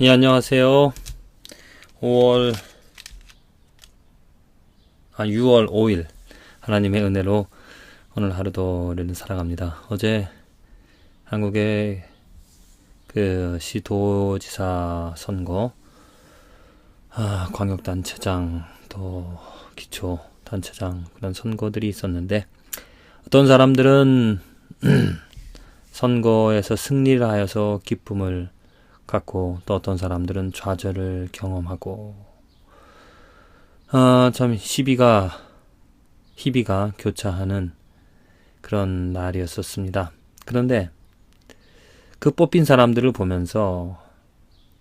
예, 안녕하세요. 6월 5일 하나님의 은혜로 오늘 하루도 우리는 살아갑니다. 어제 한국의 그 시도지사 선거, 광역단체장 또 기초단체장 그런 선거들이 있었는데, 어떤 사람들은 선거에서 승리를 하여서 기쁨을 갖고, 또 어떤 사람들은 좌절을 경험하고, 참 희비가 교차하는 그런 날이었었습니다. 그런데 그 뽑힌 사람들을 보면서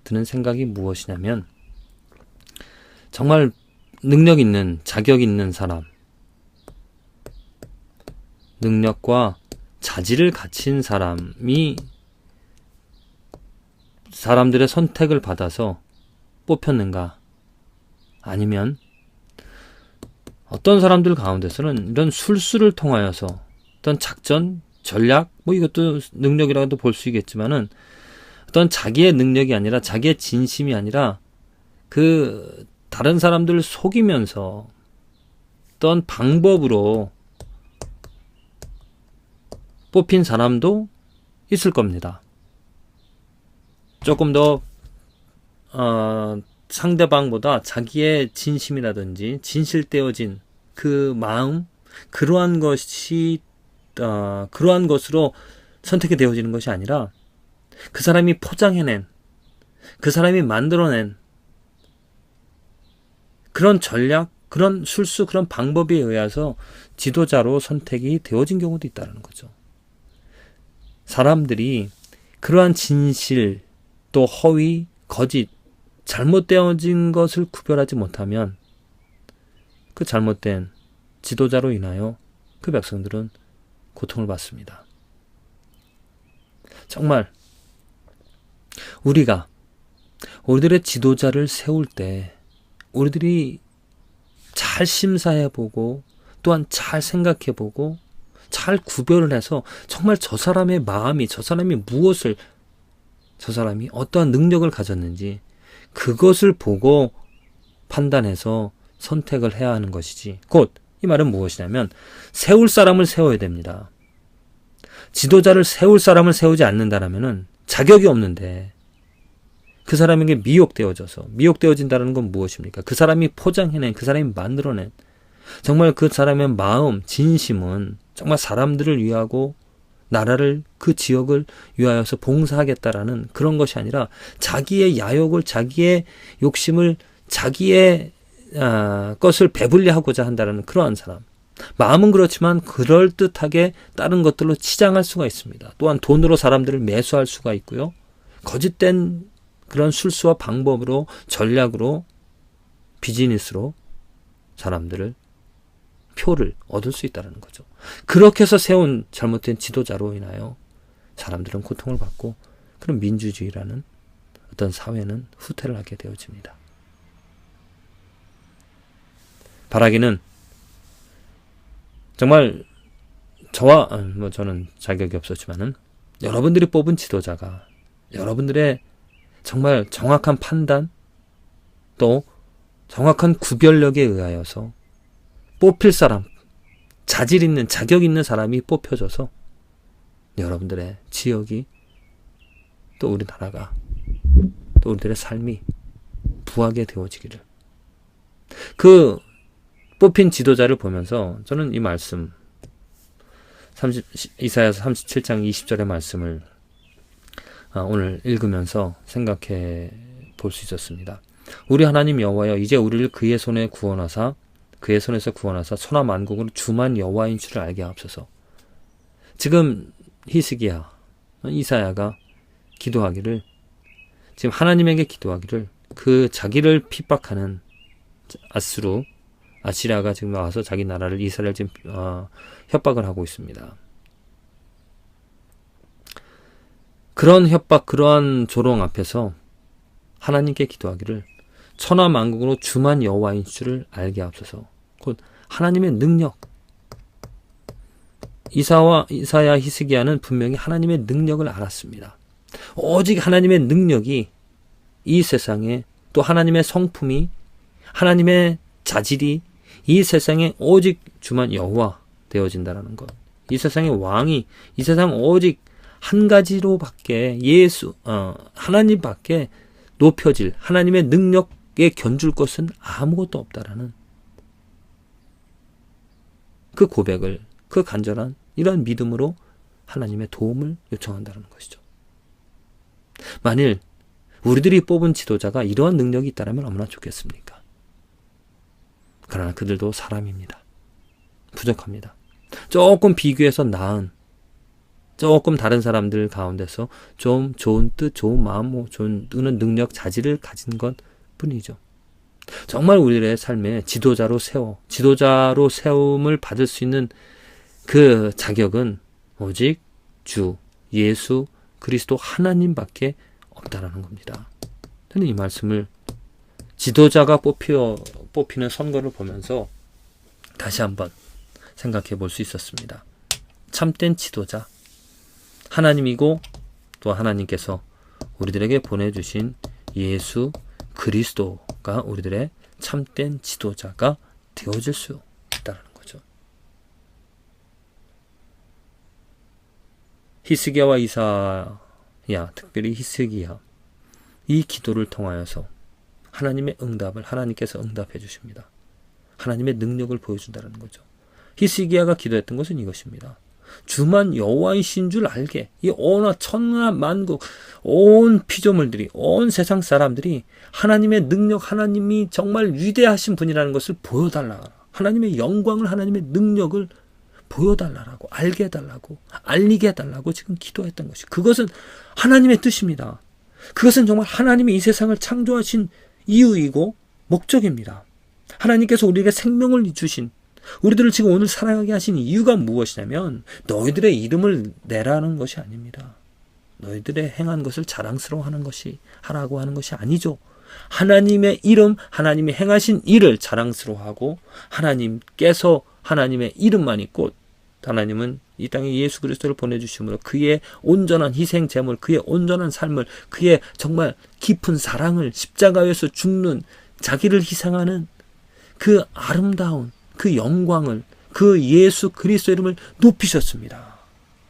드는 생각이 무엇이냐면, 정말 능력 있는, 자격 있는 사람, 능력과 자질을 갖춘 사람이 사람들의 선택을 받아서 뽑혔는가? 아니면 어떤 사람들 가운데서는 이런 술수를 통하여서 어떤 작전, 전략, 이것도 능력이라고도 볼 수 있겠지만은, 어떤 자기의 능력이 아니라, 자기의 진심이 아니라 그 다른 사람들을 속이면서 어떤 방법으로 뽑힌 사람도 있을 겁니다. 조금 더 상대방보다 자기의 진심이라든지 진실되어진 그 마음, 그러한 것으로 선택이 되어지는 것이 아니라, 그 사람이 포장해낸, 그 사람이 만들어낸 그런 전략, 그런 술수, 그런 방법에 의해서 지도자로 선택이 되어진 경우도 있다는 거죠. 사람들이 그러한 진실, 또 허위, 거짓, 잘못되어진 것을 구별하지 못하면 그 잘못된 지도자로 인하여 그 백성들은 고통을 받습니다. 정말 우리들의 지도자를 세울 때 우리들이 잘 심사해보고, 또한 잘 생각해보고, 잘 구별을 해서 정말 저 사람의 마음이, 저 사람이 어떠한 능력을 가졌는지 그것을 보고 판단해서 선택을 해야 하는 것이지, 곧 이 말은 무엇이냐면, 세울 사람을 세워야 됩니다. 지도자를 세울 사람을 세우지 않는다라면은 자격이 없는데 그 사람에게 미혹되어진다는 건 무엇입니까? 그 사람이 포장해낸, 그 사람이 만들어낸, 정말 그 사람의 마음, 진심은 정말 사람들을 위하고 나라를, 그 지역을 위하여서 봉사하겠다라는 그런 것이 아니라, 자기의 야욕을, 자기의 욕심을, 자기의 것을 배불리하고자 한다는 그러한 사람. 마음은 그렇지만 그럴듯하게 다른 것들로 치장할 수가 있습니다. 또한 돈으로 사람들을 매수할 수가 있고요. 거짓된 그런 술수와 방법으로, 전략으로, 비즈니스로 사람들을, 표를 얻을 수 있다는 거죠. 그렇게 해서 세운 잘못된 지도자로 인하여 사람들은 고통을 받고, 그런 민주주의라는 어떤 사회는 후퇴를 하게 되어집니다. 바라기는 정말 저는 자격이 없었지만은, 여러분들이 뽑은 지도자가 여러분들의 정말 정확한 판단, 또 정확한 구별력에 의하여서 뽑힐 사람, 자질 있는, 자격 있는 사람이 뽑혀져서 여러분들의 지역이, 또 우리나라가, 또 우리들의 삶이 부하게 되어지기를. 그 뽑힌 지도자를 보면서 저는 이 말씀, 이사야서 37장 20절의 말씀을 오늘 읽으면서 생각해 볼 수 있었습니다. 우리 하나님 여호와여, 이제 우리를 그의 손에서 구원하사 천하 만국으로 주만 여호와인 줄을 알게 하옵소서. 지금 히스기야, 이사야가 기도하기를, 지금 하나님에게 기도하기를, 그 자기를 핍박하는 아시리아가 지금 와서 자기 나라를, 이스라엘 지금 협박을 하고 있습니다. 그런 협박, 그러한 조롱 앞에서 하나님께 기도하기를, 천하 만국으로 주만 여호와인 줄을 알게 하옵소서. 곧 하나님의 능력. 이사야, 히스기야는 분명히 하나님의 능력을 알았습니다. 오직 하나님의 능력이 이 세상에 또 하나님의 성품이, 하나님의 자질이 이 세상에 오직 주만 여호와 되어진다라는 것. 이 세상의 왕이, 이 세상 오직 한 가지로밖에 하나님밖에 높여질, 하나님의 능력에 견줄 것은 아무것도 없다라는 그 고백을, 그 간절한 이러한 믿음으로 하나님의 도움을 요청한다는 것이죠. 만일 우리들이 뽑은 지도자가 이러한 능력이 있다면 얼마나 좋겠습니까? 그러나 그들도 사람입니다. 부족합니다. 조금 비교해서 나은, 조금 다른 사람들 가운데서 좀 좋은 뜻, 좋은 마음, 좋은 능력, 자질을 가진 것 뿐이죠. 정말 우리들의 삶에 지도자로 세움을 받을 수 있는 그 자격은 오직 주 예수 그리스도 하나님밖에 없다라는 겁니다. 저는 이 말씀을 지도자가 뽑히는 선거를 보면서 다시 한번 생각해 볼 수 있었습니다. 참된 지도자, 하나님이고 또 하나님께서 우리들에게 보내주신 예수 그리스도가 우리들의 참된 지도자가 되어질 수 있다는 거죠. 히스기야와 이사야, 특별히 히스기야, 이 기도를 통하여서 하나님의 응답을 하나님께서 응답해 주십니다. 하나님의 능력을 보여준다는 거죠. 히스기야가 기도했던 것은 이것입니다. 주만 여호와이신 줄 알게, 이 온 천하 만국, 온 피조물들이, 온 세상 사람들이 하나님의 능력, 하나님이 정말 위대하신 분이라는 것을 보여달라. 하나님의 영광을, 하나님의 능력을 보여달라고, 알게 해달라고, 알리게 해달라고 지금 기도했던 것이, 그것은 하나님의 뜻입니다. 그것은 정말 하나님이 이 세상을 창조하신 이유이고 목적입니다. 하나님께서 우리에게 생명을 주신, 우리들을 지금 오늘 살아가게 하신 이유가 무엇이냐면 너희들의 이름을 내라는 것이 아닙니다. 너희들의 행한 것을 자랑스러워하는 것이, 하라고 하는 것이 아니죠. 하나님의 이름, 하나님이 행하신 일을 자랑스러워하고 하나님께서 하나님의 이름만이, 곧 하나님은 이 땅에 예수 그리스도를 보내주심으로 그의 온전한 희생 제물, 그의 온전한 삶을, 그의 정말 깊은 사랑을, 십자가에서 죽는, 자기를 희생하는 그 아름다운 그 영광을, 그 예수 그리스도 이름을 높이셨습니다.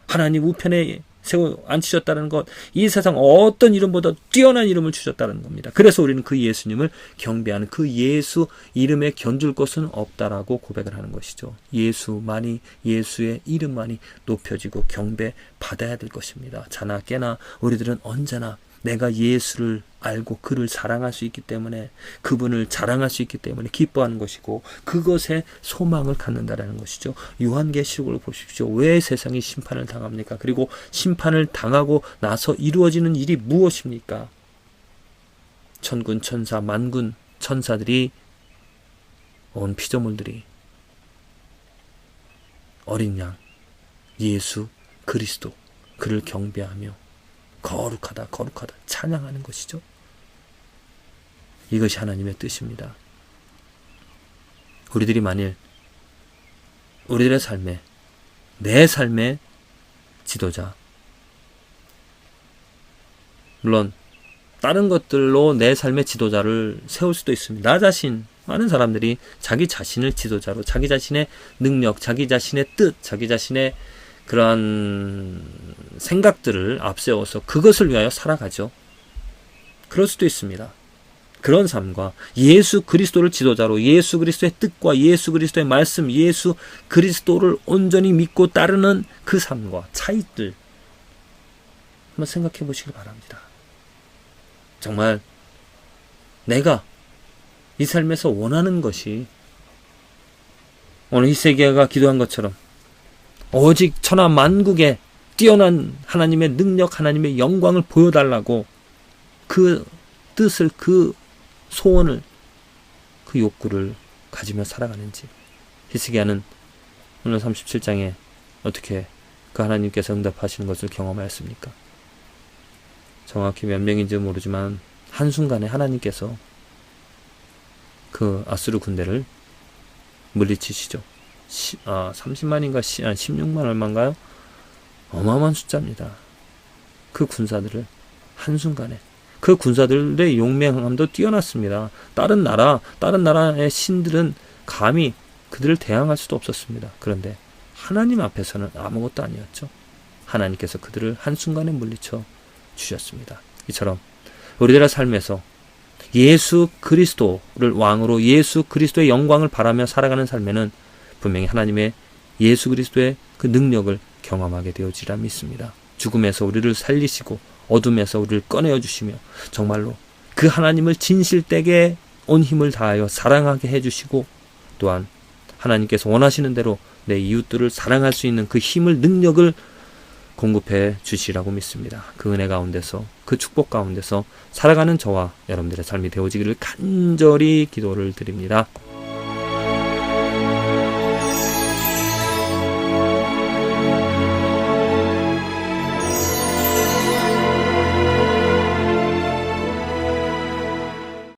하나님 우편에 세워 앉히셨다는 것, 이 세상 어떤 이름보다 뛰어난 이름을 주셨다는 겁니다. 그래서 우리는 그 예수님을 경배하는, 그 예수 이름에 견줄 것은 없다라고 고백을 하는 것이죠. 예수만이, 예수의 이름만이 높여지고 경배받아야 될 것입니다. 자나 깨나 우리들은 언제나 내가 예수를 알고 그를 사랑할 수 있기 때문에, 그분을 자랑할 수 있기 때문에 기뻐하는 것이고, 그것에 소망을 갖는다라는 것이죠. 요한계시록을 보십시오. 왜 세상이 심판을 당합니까? 그리고 심판을 당하고 나서 이루어지는 일이 무엇입니까? 천군 천사 만군 천사들이, 온 피조물들이 어린 양 예수 그리스도, 그를 경배하며 거룩하다 거룩하다 찬양하는 것이죠. 이것이 하나님의 뜻입니다. 우리들이 만일 우리들의 삶에, 내 삶의 지도자, 물론 다른 것들로 내 삶의 지도자를 세울 수도 있습니다. 나 자신, 많은 사람들이 자기 자신을 지도자로, 자기 자신의 능력, 자기 자신의 뜻, 자기 자신의 그러한 생각들을 앞세워서 그것을 위하여 살아가죠. 그럴 수도 있습니다. 그런 삶과 예수 그리스도를 지도자로, 예수 그리스도의 뜻과 예수 그리스도의 말씀, 예수 그리스도를 온전히 믿고 따르는 그 삶과 차이들 한번 생각해 보시길 바랍니다. 정말 내가 이 삶에서 원하는 것이 오늘 히스기야가 기도한 것처럼 오직 천하 만국에 뛰어난 하나님의 능력, 하나님의 영광을 보여달라고 그 뜻을, 그 소원을, 그 욕구를 가지며 살아가는지, 히스기야는 오늘 37장에 어떻게 그 하나님께서 응답하시는 것을 경험하였습니까? 정확히 몇 명인지 모르지만 한순간에 하나님께서 그 아수르 군대를 물리치시죠. 30만인가 16만 얼마인가요? 어마어마한 숫자입니다. 그 군사들을 한순간에 그 군사들의 용맹함도 뛰어났습니다. 다른 나라의 신들은 감히 그들을 대항할 수도 없었습니다. 그런데 하나님 앞에서는 아무것도 아니었죠. 하나님께서 그들을 한순간에 물리쳐 주셨습니다. 이처럼 우리들의 삶에서 예수 그리스도를 왕으로 예수 그리스도의 영광을 바라며 살아가는 삶에는 분명히 하나님의 예수 그리스도의 그 능력을 경험하게 되어지리라 믿습니다. 죽음에서 우리를 살리시고 어둠에서 우리를 꺼내어 주시며 정말로 그 하나님을 진실되게 온 힘을 다하여 사랑하게 해주시고 또한 하나님께서 원하시는 대로 내 이웃들을 사랑할 수 있는 그 힘을 능력을 공급해 주시라고 믿습니다. 그 은혜 가운데서 그 축복 가운데서 살아가는 저와 여러분들의 삶이 되어지기를 간절히 기도를 드립니다.